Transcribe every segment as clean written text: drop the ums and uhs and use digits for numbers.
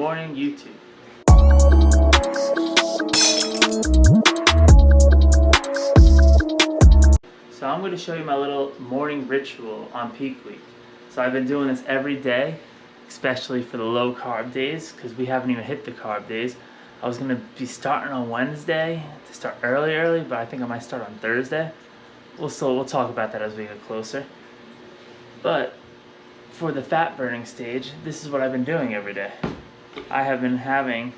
morning YouTube. So I'm going to show you my little morning ritual on peak week. So I've been doing this every day, especially for the low carb days, because we haven't even hit the carb days. I was going to be starting on Wednesday to start early, but I think I might start on Thursday. We'll talk about that as we get closer. But for the fat burning stage, this is what I've been doing every day. I have been having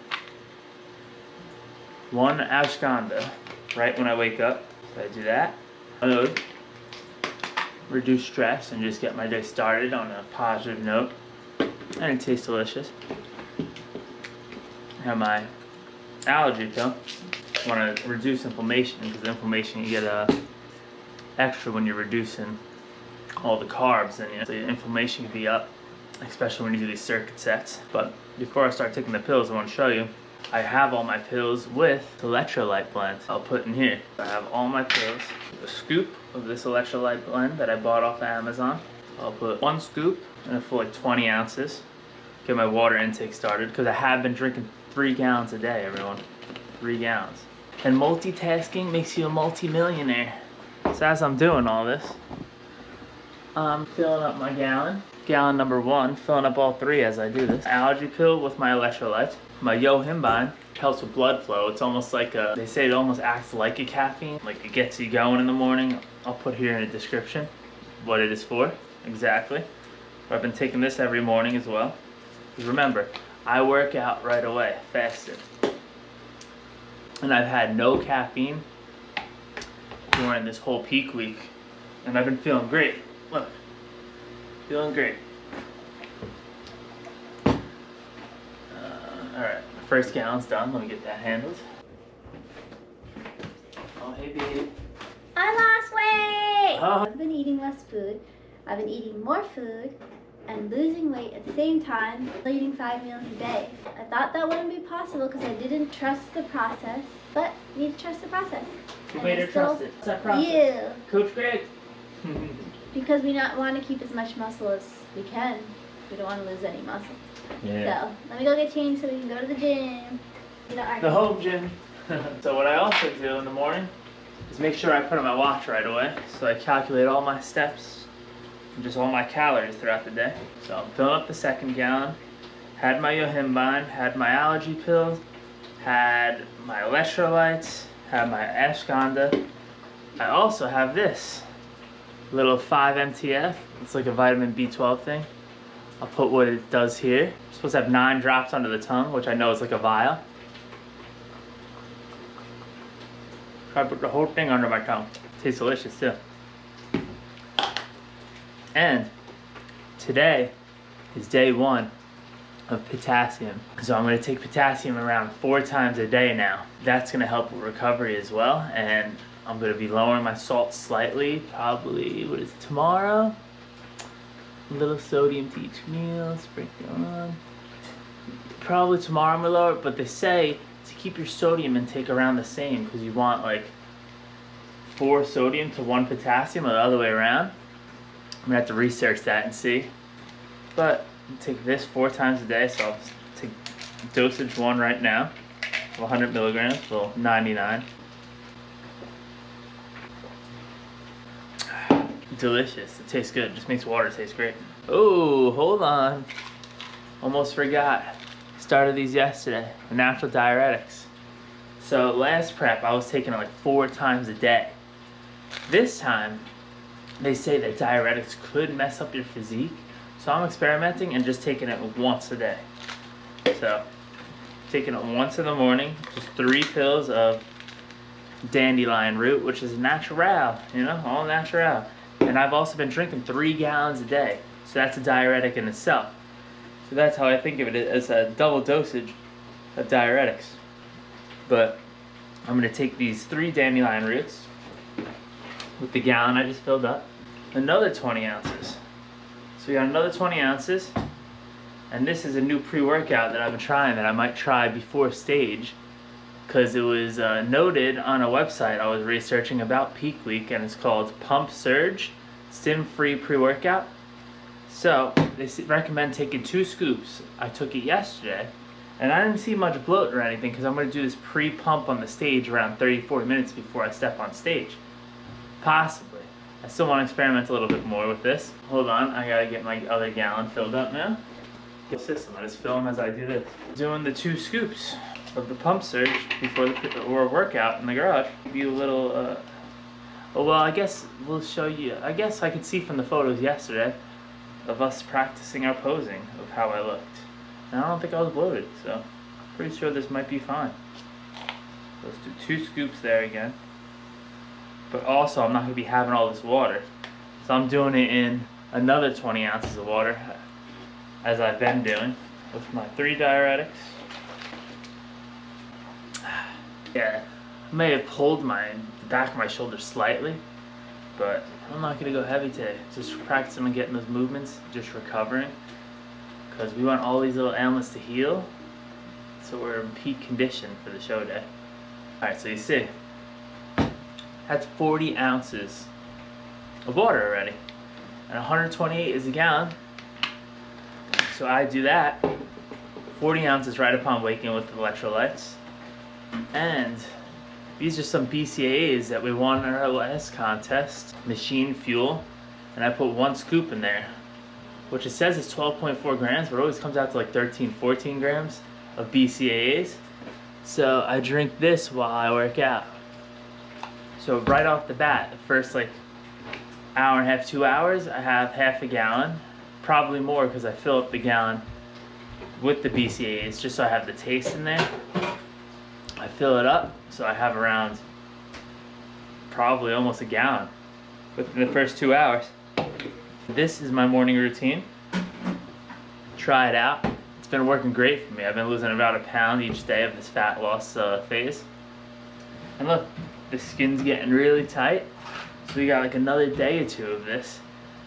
one ashwagandha right when I wake up. So I do that. Reduce stress and just get my day started on a positive note. And it tastes delicious. I have my allergy pill. I want to reduce inflammation, because inflammation you get extra when you're reducing all the carbs, and the inflammation can be up, especially when you do these circuit sets. But before I start taking the pills, I want to show you I have all my pills with electrolyte blend. I'll put in here. I have all my pills. A scoop of this electrolyte blend that I bought off of Amazon. I'll put one scoop in a full 20 ounces. Get my water intake started, because I have been drinking 3 gallons a day, everyone. 3 gallons. And multitasking makes you a multi-millionaire. So as I'm doing all this, I'm filling up my gallon. Gallon number 1, filling up all 3 as I do this. Allergy pill with my electrolytes. My yohimbine helps with blood flow. It's almost like they say it almost acts like a caffeine. Like it gets you going in the morning. I'll put here in the description what it is for, exactly. But I've been taking this every morning as well. Because remember, I work out right away, fasted. And I've had no caffeine during this whole peak week. And I've been feeling great. Look, feeling great. Alright, the first gallon's done. Let me get that handled. Oh, hey, baby. I lost weight! Oh. I've been eating less food. I've been eating more food and losing weight at the same time, eating 5 meals a day. I thought that wouldn't be possible because I didn't trust the process, but you need to trust the process. Who made her trust it? What's that process? You. Coach Greg. Because we not want to keep as much muscle as we can. We don't want to lose any muscle. Yeah. So, let me go get changed so we can go to the gym. The home gym. So what I also do in the morning is make sure I put on my watch right away. So I calculate all my steps and just all my calories throughout the day. So I'm filling up the 2nd gallon. Had my yohimbine, had my allergy pills, had my electrolytes, had my ashwagandha. I also have this little 5 MTF. It's like a vitamin B12 thing. I'll put what it does here. It's supposed to have 9 drops under the tongue, which I know is like a vial. Try to put the whole thing under my tongue. Tastes delicious too. And today is day 1 of potassium. So I'm gonna take potassium around 4 times a day now. That's gonna help with recovery as well. And I'm gonna be lowering my salt slightly, probably, what is it, tomorrow? A little sodium to each meal, sprinkle on. Probably tomorrow I'm gonna lower it, but they say to keep your sodium intake around the same, because you want like 4 sodium to 1 potassium, or the other way around. I'm gonna have to research that and see. But I'm take this 4 times a day, so I'll take dosage 1 right now, 100 milligrams, well 99. Delicious. It tastes good. It just makes water taste great. Oh, hold on. Almost forgot. Started these yesterday. Natural diuretics. So last prep, I was taking it like 4 times a day. This time, they say that diuretics could mess up your physique. So I'm experimenting and just taking it once a day. So, taking it once in the morning. Just 3 pills of dandelion root, which is natural, you know, all natural. And I've also been drinking 3 gallons a day. So that's a diuretic in itself. So that's how I think of it, as a double dosage of diuretics. But I'm going to take these 3 dandelion roots with the gallon I just filled up. Another 20 ounces. So we got another 20 ounces. And this is a new pre-workout that I've been trying that I might try before stage. Because it was noted on a website I was researching about peak week, and it's called Pump Surge Stim-Free Pre-Workout. So they recommend taking 2 scoops. I took it yesterday, And I didn't see much bloat or anything because I'm going to do this pre-pump on the stage around 30-40 minutes before I step on stage. Possibly. I still want to experiment a little bit more with this. Hold on, I got to get my other gallon filled up now. The system, I just film as I do this. Doing the 2 scoops of the pump surge before or workout in the garage. Give you a little, oh, well, I guess we'll show you. I guess I could see from the photos yesterday of us practicing our posing of how I looked. And I don't think I was bloated, so pretty sure this might be fine. Let's do 2 scoops there again. But also, I'm not going to be having all this water. So I'm doing it in another 20 ounces of water, as I've been doing, with my 3 diuretics. Yeah, I may have pulled the back of my shoulder slightly, but I'm not going to go heavy today. Just practicing on getting those movements, just recovering. Because we want all these little ailments to heal, so we're in peak condition for the show day. Alright, so you see, that's 40 ounces of water already. And 128 is a gallon. So I do that, 40 ounces right upon waking with electrolytes. And these are some BCAAs that we won in our last contest, machine fuel. And I put 1 scoop in there, which it says is 12.4 grams, but it always comes out to like 13, 14 grams of BCAAs. So I drink this while I work out. So right off the bat, the first like hour and a half, 2 hours, I have half a gallon. Probably more because I fill up the gallon with the BCAAs just so I have the taste in there. I fill it up so I have around probably almost a gallon within the first 2 hours. This is my morning routine. Try it out. It's been working great for me. I've been losing about 1 pound each day of this fat loss phase. And look, the skin's getting really tight. So we got like another day or 2 of this.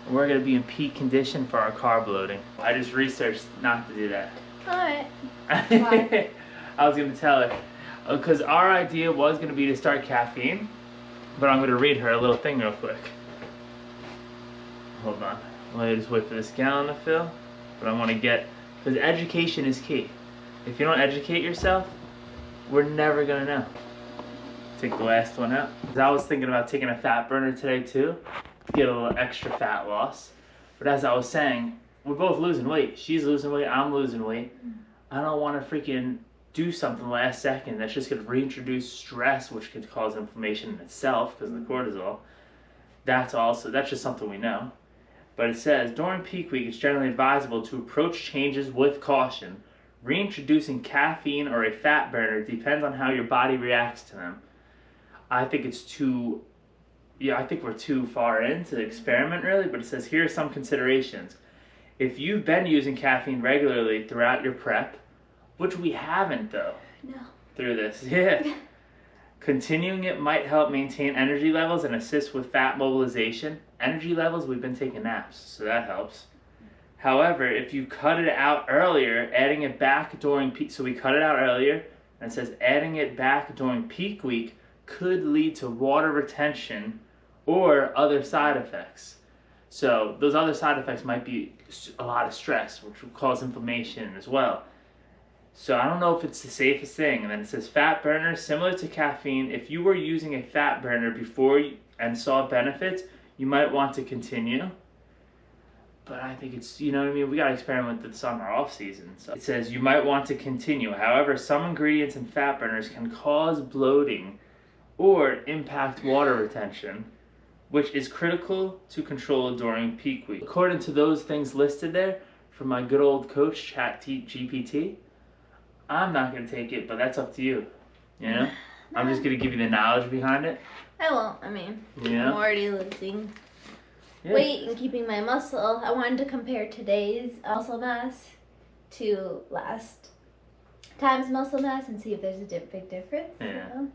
And we're gonna be in peak condition for our carb loading. I just researched not to do that. Alright. Why? I was gonna tell her. Because our idea was gonna be to start caffeine. But I'm gonna read her a little thing real quick. Hold on. Let me just wait for this gallon to fill. But I want to get, because education is key. If you don't educate yourself, we're never gonna know. Take the last one out. I was thinking about taking a fat burner today too, to get a little extra fat loss. But as I was saying, we're both losing weight. She's losing weight, I'm losing weight. I don't want to freaking do something last second that's just going to reintroduce stress, which could cause inflammation in itself because of the cortisol. That's just something we know. But it says, during peak week, it's generally advisable to approach changes with caution. Reintroducing caffeine or a fat burner depends on how your body reacts to them. I think it's too, I think we're too far in to experiment really, but it says here are some considerations. If you've been using caffeine regularly throughout your prep, which we haven't though. No. Through this, yeah. Continuing it might help maintain energy levels and assist with fat mobilization. Energy levels, we've been taking naps, so that helps. However, if you cut it out earlier, adding it back during peak, so we cut it out earlier, and it says adding it back during peak week could lead to water retention or other side effects. So those other side effects might be a lot of stress, which will cause inflammation as well. So I don't know if it's the safest thing. And then it says fat burner, similar to caffeine. If you were using a fat burner before and saw benefits, you might want to continue. But I think it's, you know what I mean? We got to experiment with this on our off season. So it says you might want to continue. However, some ingredients in fat burners can cause bloating or impact water retention, which is critical to control during peak week. According to those things listed there from my good old coach, ChatGPT, I'm not going to take it, but that's up to you, you know? I'm just going to give you the knowledge behind it. I won't. I mean, Yeah. I'm already losing weight and keeping my muscle. I wanted to compare today's muscle mass to last time's muscle mass and see if there's a big difference. Yeah. You know?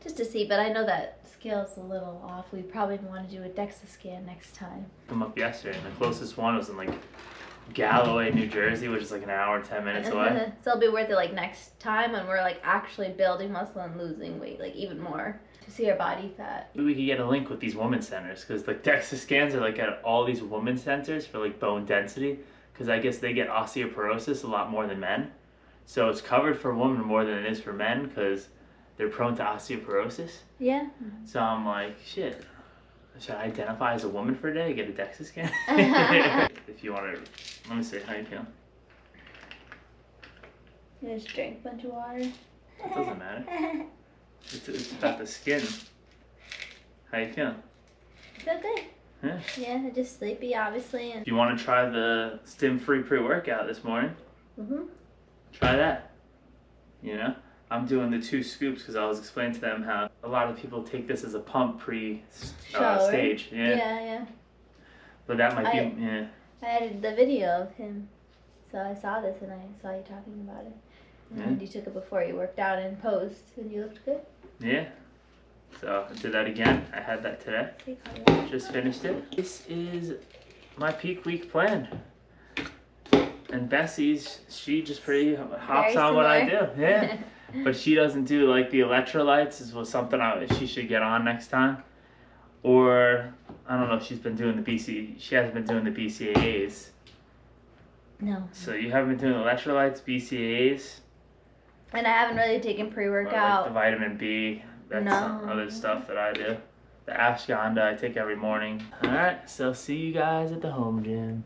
Just to see, but I know that scale's a little off. We probably want to do a DEXA scan next time. Come up yesterday, and the closest one was in like Galloway, New Jersey, which is like an hour and 10 minutes away. So it'll be worth it like next time when we're like actually building muscle and losing weight, like even more, to see our body fat. Maybe we could get a link with these women's centers, because like DEXA scans are like at all these women's centers for like bone density, because I guess they get osteoporosis a lot more than men. So it's covered for women more than it is for men because they're prone to osteoporosis. Yeah. So I'm like, shit, should I identify as a woman for a day, get a DEXA scan? If you want to, let me see, how you feel? You just drank a bunch of water. It doesn't matter. It's about the skin. How you feeling? Feel good. Yeah. Yeah, just sleepy, obviously. And If you want to try the stim-free pre-workout this morning, try that. You know, I'm doing the 2 scoops because I was explaining to them how a lot of people take this as a pump stage. Yeah. But that might be, yeah. I edited the video of him, so I saw this and I saw you talking about it. And you took it before you worked out and posed, and you looked good. Yeah. So I did that again. I had that today. Just finished it. This is my peak week plan. And Bessie's, she just pretty hops on what I do. Yeah. But she doesn't do like the electrolytes. This was something she should get on next time. Or I don't know if she's been doing the BC. She hasn't been doing the BCAAs. No. So you haven't been doing electrolytes, BCAAs. And I haven't really taken pre-workout. Like the vitamin B. That's some other stuff that I do. The ashwagandha I take every morning. Alright, so see you guys at the home gym.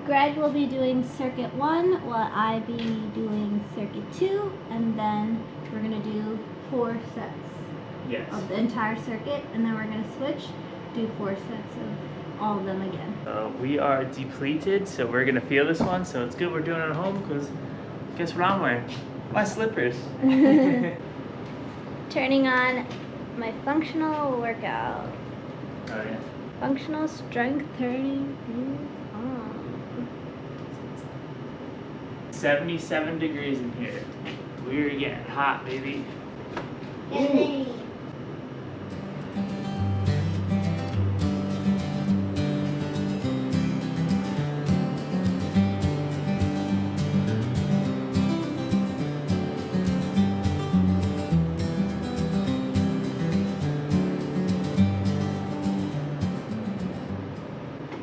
Greg will be doing circuit 1 while I be doing circuit 2, and then we're going to do 4 sets of the entire circuit, and then we're going to switch, do 4 sets of all of them again. We are depleted, so we're going to feel this one, so it's good we're doing it at home because guess what I'm wearing? My slippers. Turning on my functional workout. Oh yeah. Functional strength training is on. 77 degrees in here. We're getting hot, baby. Yay.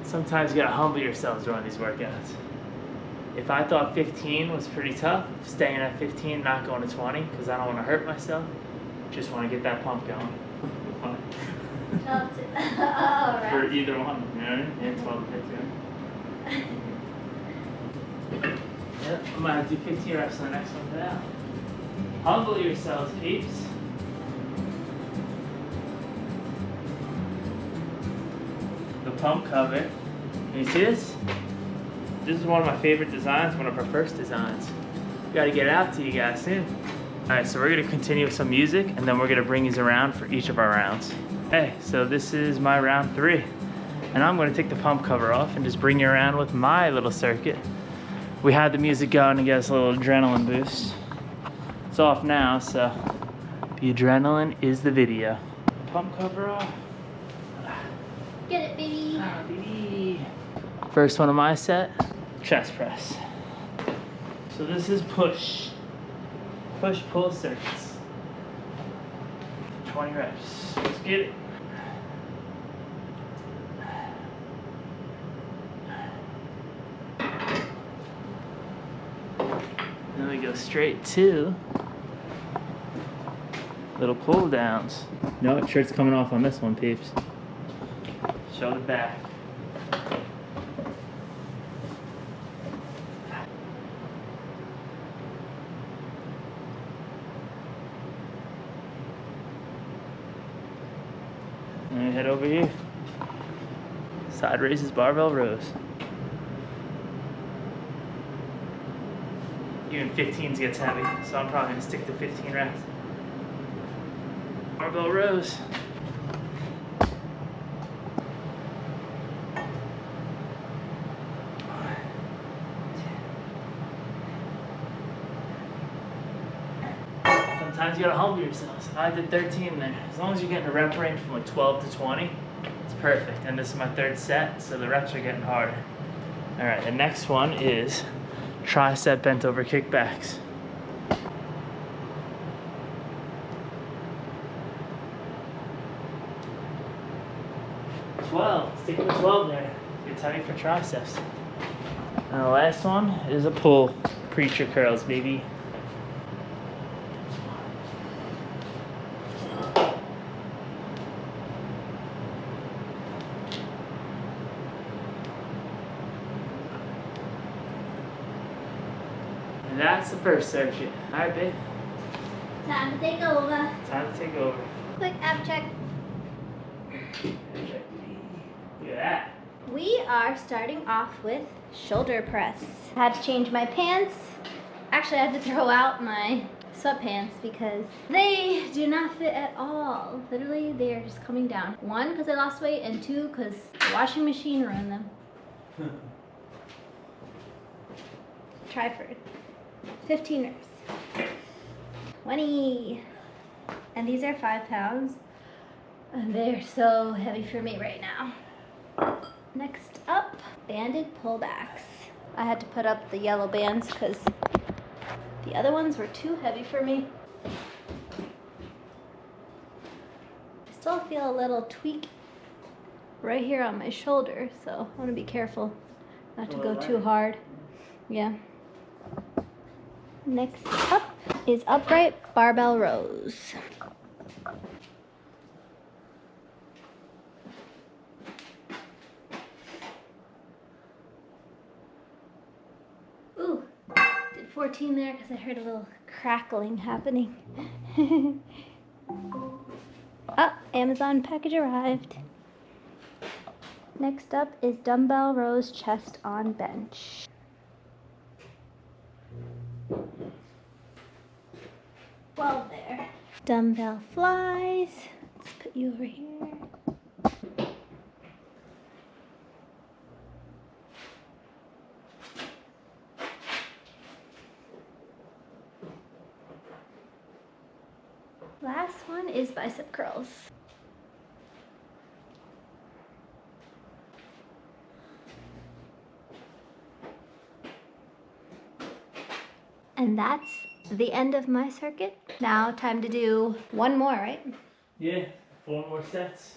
Sometimes you gotta humble yourselves during these workouts. If I thought 15 was pretty tough, staying at 15, not going to 20, because I don't want to hurt myself. Just want to get that pump going. For either one, you know what I mean? Yeah, 12 to 15. Yeah, I'm gonna do 15 reps on the next one for that. Humble yourselves, peeps. The pump cover. Can you see this? This is one of my favorite designs, one of our first designs. Gotta get it out to you guys soon. Alright, so we're gonna continue with some music and then we're gonna bring these around for each of our rounds. Okay, so this is my round 3. And I'm gonna take the pump cover off and just bring you around with my little circuit. We had the music going to get us a little adrenaline boost. It's off now, so the adrenaline is the video. Pump cover off. Get it, baby. Ah, baby. First one of my set, chest press. So this is push pull circuits. 20 reps. Let's get it. Then we go straight to little pull downs. No, shirt's coming off on this one, peeps. Show the back. And we head over here. Side raises, barbell rows. Even 15s gets heavy, so I'm probably gonna stick to 15 reps. Barbell rows. sometimes you gotta humble yourself. So I did 13 there. As long as you're getting a rep range from like 12 to 20, it's perfect. And this is my 3rd set, so the reps are getting harder. All right, the next one is tricep bent over kickbacks. 12, stick with 12 there. It's heavy for triceps. And the last one is a pull. Preacher curls, baby. And that's the first circuit. All right, babe. Time to take over. Time to take over. Quick ab check. Look at that. We are starting off with shoulder press. I had to change my pants. Actually, I had to throw out my sweatpants because they do not fit at all. Literally, they are just coming down. 1, because I lost weight, and 2, because the washing machine ruined them. Tryford. 15 reps. 20. And these are 5 pounds. And they're so heavy for me right now. Next up, banded pullbacks. I had to put up the yellow bands because the other ones were too heavy for me. I still feel a little tweak right here on my shoulder, so I want to be careful not to go too hard. Yeah. Next up is upright barbell rows. Ooh, did 14 there because I heard a little crackling happening. Oh, Amazon package arrived. Next up is dumbbell rows chest on bench. Well, there. Dumbbell flies. Let's put you over here. Last one is bicep curls. And that's the end of my circuit. Now time to do one more, right? Yeah, 4 more sets.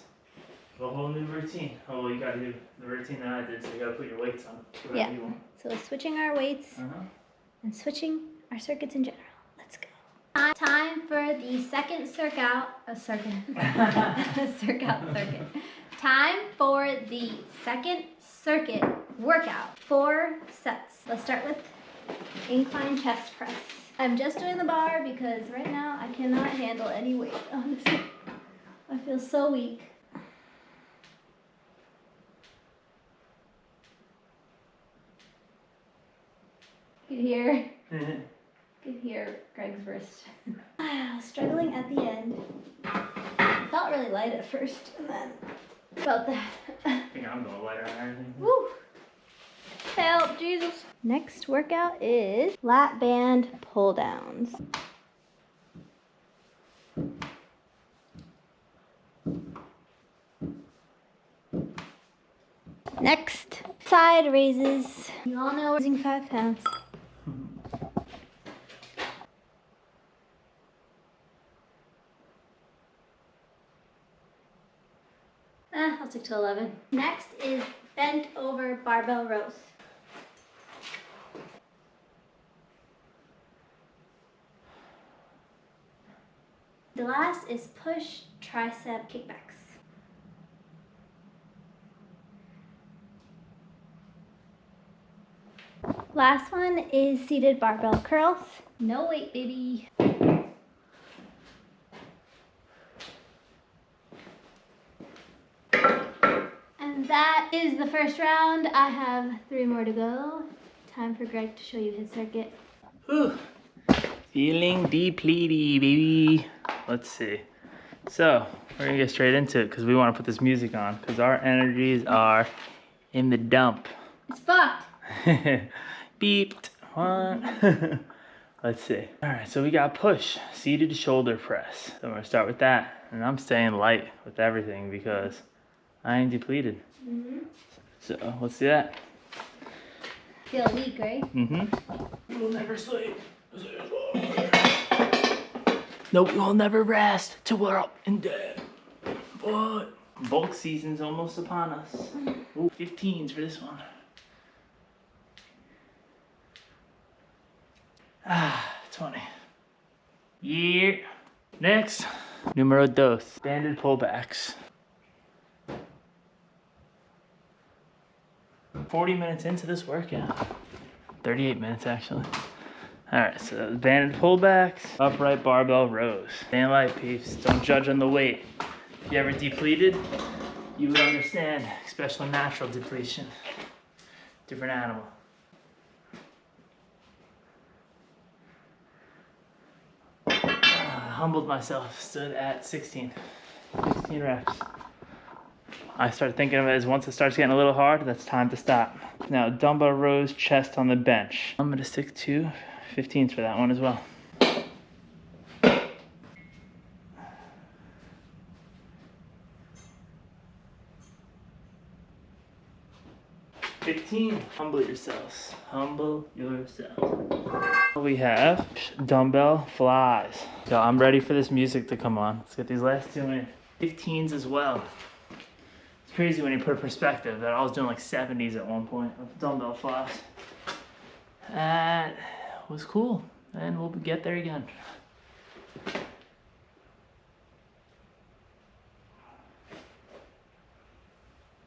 A whole new routine. Oh, well, you gotta do the routine that I did, so you gotta put your weights on. Yeah. So switching our weights and switching our circuits in general. Let's go. Time for the second circuit. Time for the second circuit workout. 4 sets. Let's start with incline chest press. I'm just doing the bar because right now I cannot handle any weight, honestly. I feel so weak. You could hear Greg's wrist. Struggling at the end. Felt really light at first, and then felt that. I think I'm going lighter on everything. Woo! Help, Jesus. Next workout is lat band pull downs. Next, side raises. You all know we're using 5 pounds. I'll stick to 11. Next is bent over barbell rows. The last is push tricep kickbacks. Last one is seated barbell curls. No weight, baby. And that is the first round. I have 3 more to go. Time for Greg to show you his circuit. Whew. Feeling depleted, baby. Let's see. So, we're gonna get straight into it because we want to put this music on because our energies are in the dump. It's fucked. Beeped. What? Let's see. All right, so we got push, seated shoulder press. So I'm gonna start with that. And I'm staying light with everything because I ain't depleted. So let's do that. Feel weak, right? We'll never sleep. No, we will never rest till we're up and dead. But bulk season's almost upon us. Ooh, 15s for this one. 20. Yeah. Next, numero dos, banded pullbacks. 40 minutes into this workout. 38 minutes actually. All right, so banded pullbacks, upright barbell rows. Staying light, peeps. Don't judge on the weight. If you ever depleted, you would understand, especially natural depletion. Different animal. Humbled myself, stood at 16 reps. I started thinking of it as once it starts getting a little hard, that's time to stop. Now, dumbbell rows, chest on the bench. I'm gonna stick to 15s for that one as well. 15, humble yourselves. Humble yourselves. We have dumbbell flies. So I'm ready for this music to come on. Let's get these last two in. 15s as well. It's crazy when you put a perspective that I was doing like 70s at one point of dumbbell flies. That was cool. And we'll get there again.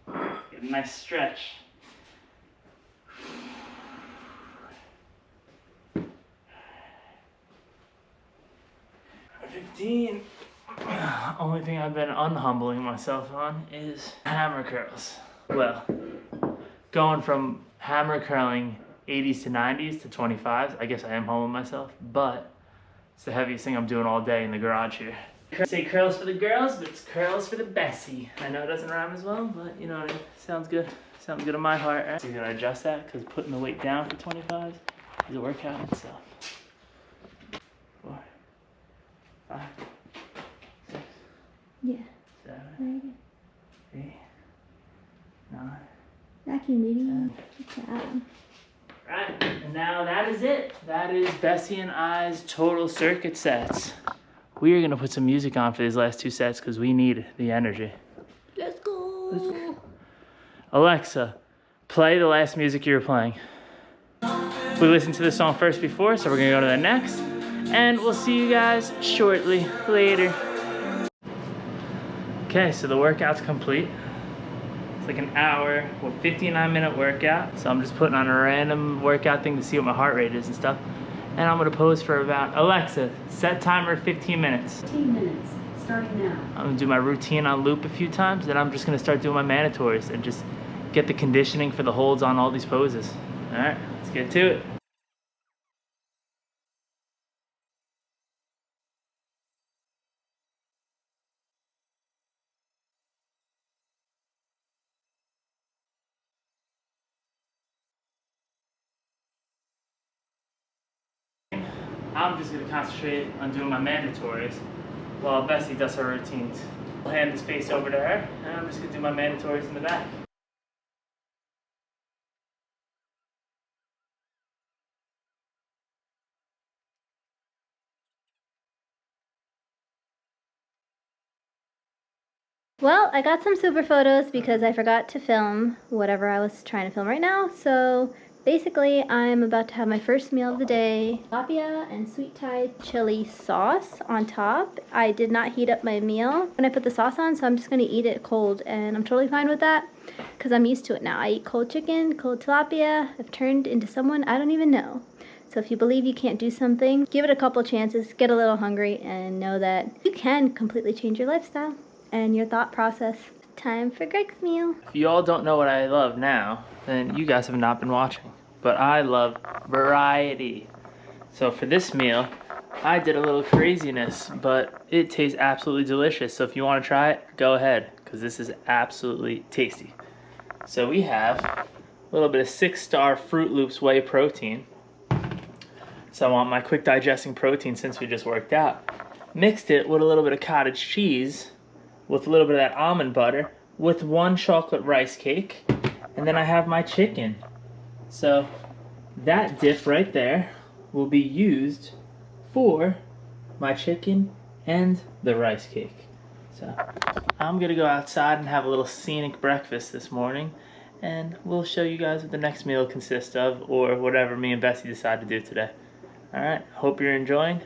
Get a nice stretch. Only thing I've been unhumbling myself on is hammer curls. Well, going from hammer curling 80s to 90s to 25s, I guess I am humbling myself, but it's the heaviest thing I'm doing all day in the garage here. Say curls for the girls, but it's curls for the Bessie. I know it doesn't rhyme as well, but you know what I mean? Sounds good. Sounds good on my heart. Right? So you're gonna adjust that because putting the weight down for 25s is a workout in itself. 4, 5, 6, yeah. 7, 8, 9. Vacuum, baby. 10. Good job. Right, and now that is it. That is Bessie and I's total circuit sets. We are gonna put some music on for these last two sets because we need the energy. Let's go. Alexa, play the last music you were playing. We listened to this song first before, so we're gonna go to the next. And we'll see you guys shortly later. Okay, so the workout's complete. It's like an hour, 59-minute workout. So I'm just putting on a random workout thing to see what my heart rate is and stuff. And I'm gonna pose for about, Alexa, set timer 15 minutes. 15 minutes, starting now. I'm gonna do my routine on loop a few times, then I'm just gonna start doing my mandatories and just get the conditioning for the holds on all these poses. All right, let's get to it. I'm just gonna concentrate on doing my mandatories while Bessie does her routines. I'll hand the space over to her, and I'm just gonna do my mandatories in the back. Well, I got some super photos because I forgot to film whatever I was trying to film right now. So basically, I'm about to have my first meal of the day. Tilapia and sweet Thai chili sauce on top. I did not heat up my meal when I put the sauce on, so I'm just gonna eat it cold, and I'm totally fine with that because I'm used to it now. I eat cold chicken, cold tilapia. I've turned into someone I don't even know. So if you believe you can't do something, give it a couple chances, get a little hungry, and know that you can completely change your lifestyle and your thought process. Time for Greg's meal. If you all don't know what I love now, then you guys have not been watching. But I love variety. So for this meal, I did a little craziness, but it tastes absolutely delicious. So if you want to try it, go ahead, because this is absolutely tasty. So we have a little bit of 6-star Fruit Loops whey protein, So I want my quick digesting protein since we just worked out. Mixed it with a little bit of cottage cheese, with a little bit of that almond butter, with 1 chocolate rice cake, and then I have my chicken. So that dip right there will be used for my chicken and the rice cake. So I'm gonna go outside and have a little scenic breakfast this morning, and we'll show you guys what the next meal consists of, or whatever me and Bessie decide to do today. Alright, hope you're enjoying.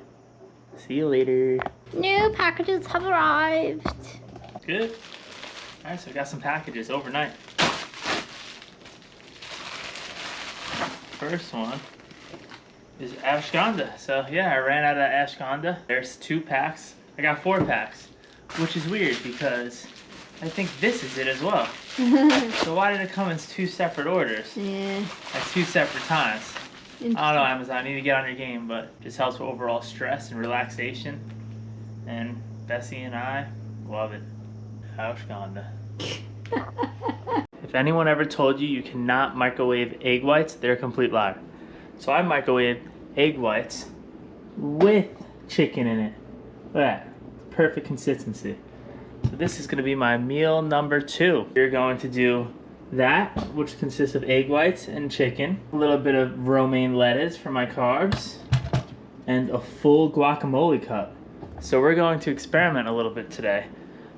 See you later. New packages have arrived. Good. Alright, so I got some packages overnight. First one is ashwagandha. So yeah, I ran out of ashwagandha. There's 2 packs. I got 4 packs, which is weird because I think this is it as well. So why did it come in 2 separate orders? Yeah. At 2 separate times? I don't know, Amazon, you need to get on your game, but it just helps with overall stress and relaxation. And Bessie and I love it. Ashwagandha. If anyone ever told you you cannot microwave egg whites, they're a complete liar. So I microwave egg whites with chicken in it. Look at that. Perfect consistency. So this is going to be my meal number 2. We're going to do that, which consists of egg whites and chicken, a little bit of romaine lettuce for my carbs, and a full guacamole cup. So we're going to experiment a little bit today.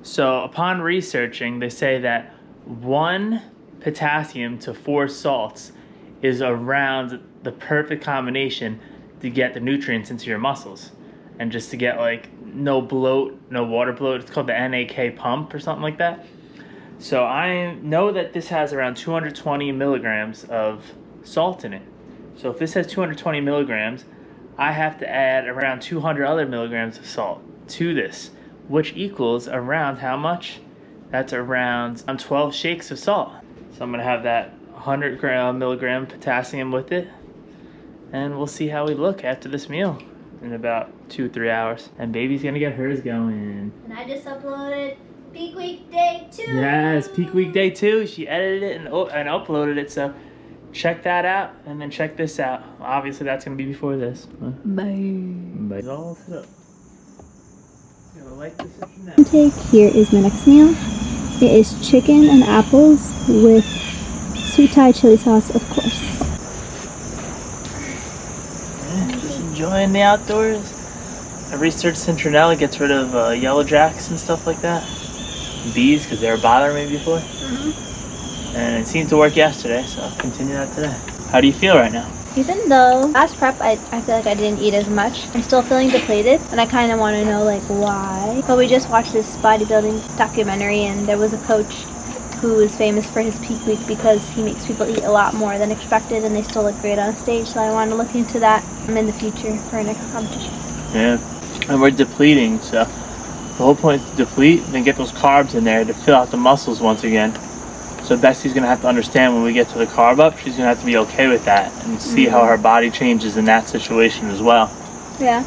So upon researching, they say that 1 potassium to 4 salts is around the perfect combination to get the nutrients into your muscles, and just to get like no bloat, no water bloat. It's called the NAK pump or something like that. So I know that this has around 220 milligrams of salt in it. So if this has 220 milligrams, I have to add around 200 other milligrams of salt to this, which equals around how much? That's around 12 shakes of salt. So I'm gonna have that 100 milligram potassium with it, and we'll see how we look after this meal in about 2-3 hours. And baby's gonna get hers going. And I just uploaded Peak Week Day 2. Yes, Peak Week Day 2. She edited it and uploaded it, so check that out, and then check this out. Obviously that's gonna be before this. Bye. All set up. Gotta like this now. Intake, here is my next meal. It is chicken and apples with sweet Thai chili sauce, of course. Yeah, just enjoying the outdoors. I researched citronella gets rid of yellow jacks and stuff like that. Bees, because they were bothering me before. And it seemed to work yesterday, so I'll continue that today. How do you feel right now? Even though last prep I feel like I didn't eat as much, I'm still feeling depleted, and I kind of want to know like why. But we just watched this bodybuilding documentary, and there was a coach who is famous for his peak week because he makes people eat a lot more than expected, and they still look great on stage. So I want to look into that in the future for our next competition. Yeah, and we're depleting, so the whole point is to deplete and then get those carbs in there to fill out the muscles once again. So Bessie's going to have to understand when we get to the carb up, she's going to have to be okay with that and see how her body changes in that situation as well. Yeah.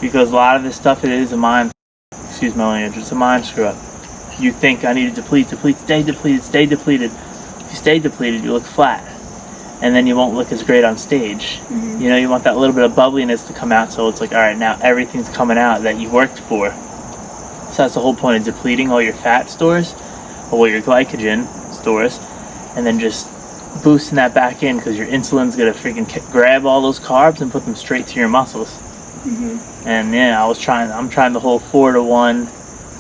Because a lot of this stuff, it is a mind, excuse my language, it's a mind screw up. You think I need to deplete, stay depleted, stay depleted. If you stay depleted, you look flat. And then you won't look as great on stage. You know, you want that little bit of bubbliness to come out, so it's like, all right, now everything's coming out that you worked for. So that's the whole point of depleting all your fat stores, or your glycogen stores, and then just boosting that back in, because your insulin's gonna freaking grab all those carbs and put them straight to your muscles. And yeah, I'm trying the whole 4-to-1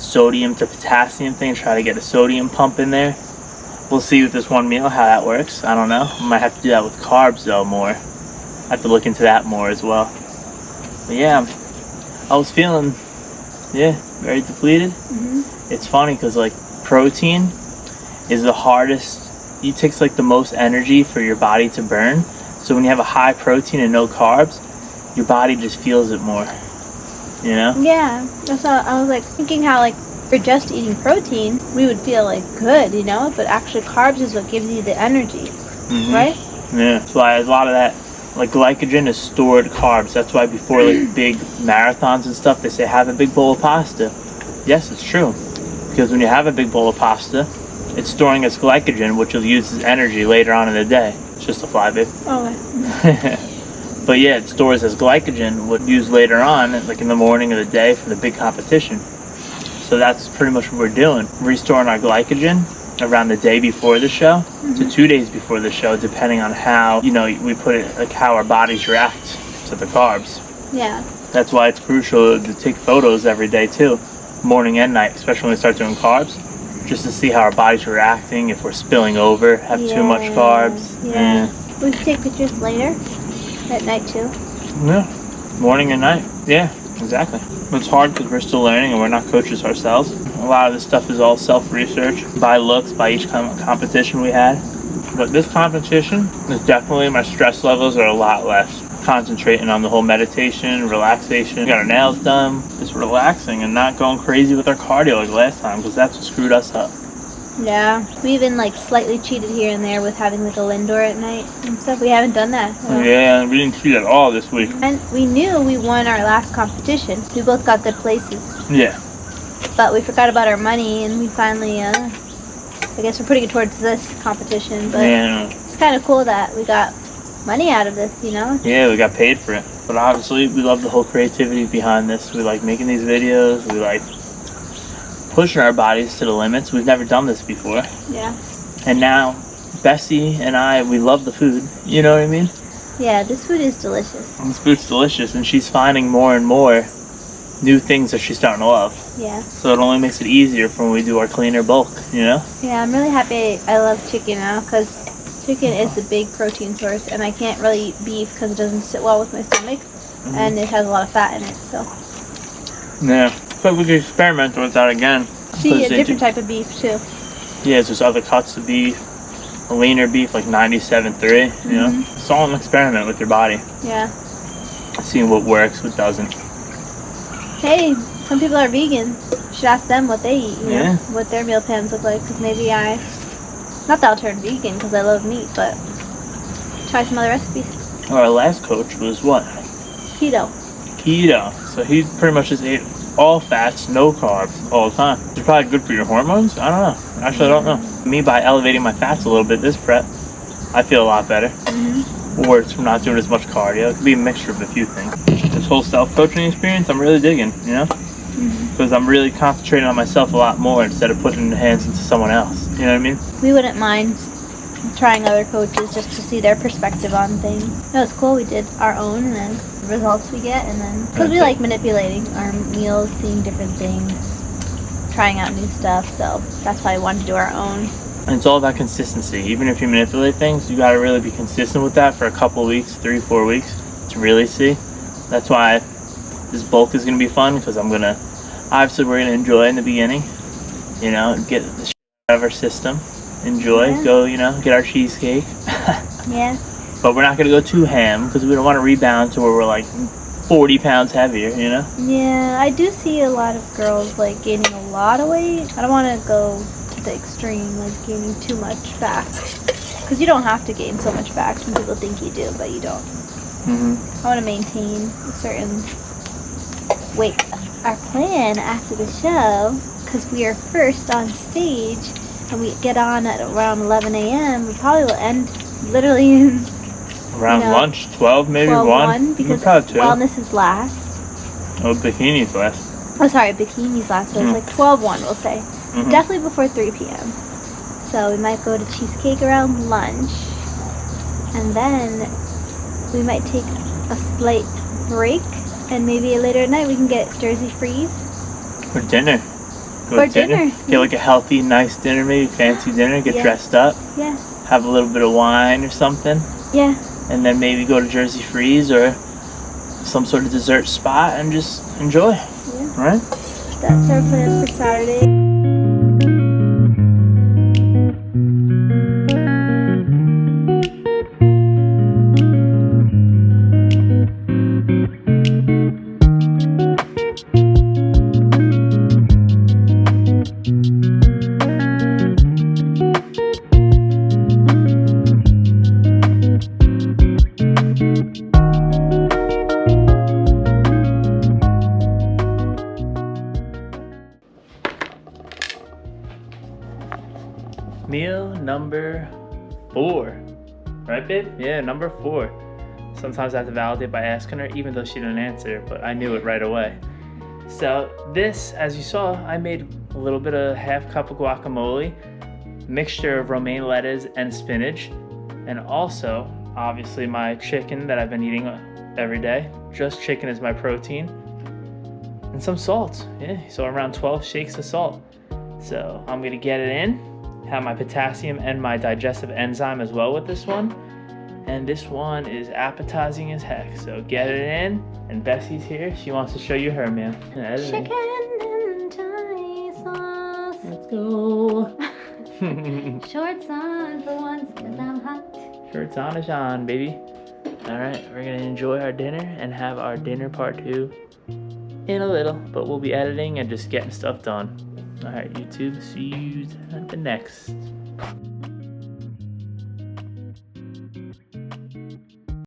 sodium to potassium thing, try to get a sodium pump in there. We'll see with this one meal how that works. I don't know. I might have to do that with carbs though more. I have to look into that more as well. But yeah, I was feeling, very depleted. It's funny because like protein is the hardest. It takes like the most energy for your body to burn. So when you have a high protein and no carbs, your body just feels it more. You know? Yeah. That's why I was like thinking how like for just eating protein, we would feel like good, you know? But actually carbs is what gives you the energy, right? Yeah. That's why a lot of that, like glycogen is stored carbs. That's why before like big marathons and stuff, they say have a big bowl of pasta. Yes, it's true. Because when you have a big bowl of pasta, it's storing its glycogen, which you'll use as energy later on in the day. It's just a fly, babe. Oh. But yeah, it stores as glycogen, what used later on, like in the morning of the day for the big competition. So that's pretty much what we're doing. Restoring our glycogen around the day before the show to 2 days before the show, depending on how, you know, we put it, like how our bodies react to the carbs. Yeah. That's why it's crucial to take photos every day too, morning and night, especially when we start doing carbs, just to see how our body's reacting, if we're spilling over, have too much carbs. Yeah. We should take pictures later, at night too. Yeah, morning and night. Yeah, exactly. It's hard because we're still learning and we're not coaches ourselves. A lot of this stuff is all self-research, by looks, by each competition we had. But this competition is definitely, my stress levels are a lot less. Concentrating on the whole meditation, relaxation, got our nails done, just relaxing and not going crazy with our cardio like last time, because that's what screwed us up. Yeah, we even like slightly cheated here and there with having like a Lindor at night and stuff. We haven't done that. Yeah, we didn't cheat at all this week. And we knew we won our last competition. We both got good places. Yeah. But we forgot about our money, and we finally, I guess we're putting it towards this competition. But it's kind of cool that we got money out of this, you know? Yeah, we got paid for it. But obviously, we love the whole creativity behind this. We like making these videos. We like pushing our bodies to the limits. We've never done this before. Yeah. And now, Bessie and I, we love the food. You know what I mean? Yeah, this food is delicious. This food's delicious, and she's finding more and more new things that she's starting to love. Yeah. So it only makes it easier for when we do our cleaner bulk, you know? Yeah, I'm really happy I love chicken now, because chicken is the big protein source, and I can't really eat beef because it doesn't sit well with my stomach, and it has a lot of fat in it, so. Yeah, but we could experiment with that again. See, a different type of beef, too. Yeah, there's other cuts of beef, a leaner beef, like 97.3, you know? It's all an experiment with your body. Yeah. Seeing what works, what doesn't. Hey, some people are vegan. You should ask them what they eat, you know, what their meal plans look like, because maybe not that I'll turn vegan because I love meat, but try some other recipes. Our last coach was what? Keto. So he pretty much just ate all fats, no carbs, all the time. It's probably good for your hormones? I don't know. Actually, I don't know. Me, by elevating my fats a little bit this prep, I feel a lot better. Or it's from not doing as much cardio. It could be a mixture of a few things. This whole self-coaching experience, I'm really digging, you know? Because I'm really concentrating on myself a lot more instead of putting the hands into someone else. You know what I mean? We wouldn't mind trying other coaches just to see their perspective on things. It was cool. We did our own, and then the results we get, and then because we like manipulating our meals, seeing different things, trying out new stuff. So that's why we wanted to do our own. And it's all about consistency. Even if you manipulate things, you got to really be consistent with that for a couple weeks, 3-4 weeks to really see. That's why this bulk is going to be fun, because obviously we're going to enjoy in the beginning, you know, get the shit out of our system, enjoy, go, you know, get our cheesecake. Yeah. But we're not going to go too ham, because we don't want to rebound to where we're like 40 pounds heavier, you know? Yeah, I do see a lot of girls like gaining a lot of weight. I don't want to go to the extreme, like gaining too much fat, because you don't have to gain so much fat. Some people think you do, but you don't. I want to maintain a certain weight. Our plan after the show, because we are first on stage and we get on at around 11 a.m., we probably will end literally in around lunch, 12 maybe, 1, because probably 2. Wellness is last. Oh, bikini's last. Oh, sorry, bikini's last, so it's like 12-1, we'll say. Definitely before 3 p.m. So we might go to cheesecake around lunch, and then we might take a slight break, and maybe later at night we can get Jersey Freeze. For dinner. For dinner. Get like a healthy, nice dinner, maybe fancy dinner, get dressed up. Yeah. Have a little bit of wine or something. Yeah. And then maybe go to Jersey Freeze or some sort of dessert spot and just enjoy. Yeah. Right? That's our plan for Saturday. Meal number 4. Right, babe? Yeah, number 4. Sometimes I have to validate by asking her, even though she didn't answer, but I knew it right away. So this, as you saw, I made a little bit of half cup of guacamole, mixture of romaine lettuce and spinach, and also obviously my chicken that I've been eating every day. Just chicken is my protein, and some salt. Yeah, so around 12 shakes of salt. So I'm gonna get it in, have my potassium and my digestive enzyme as well with this one, and this one is appetizing as heck. So get it in, and Bessie's here. She wants to show you her meal. Chicken and Thai sauce. Let's go. Shorts on for once, cause I'm hot. Shirts on is on, baby. All right, we're gonna enjoy our dinner and have our dinner part 2 in a little, but we'll be editing and just getting stuff done. All right, YouTube, see you at the next.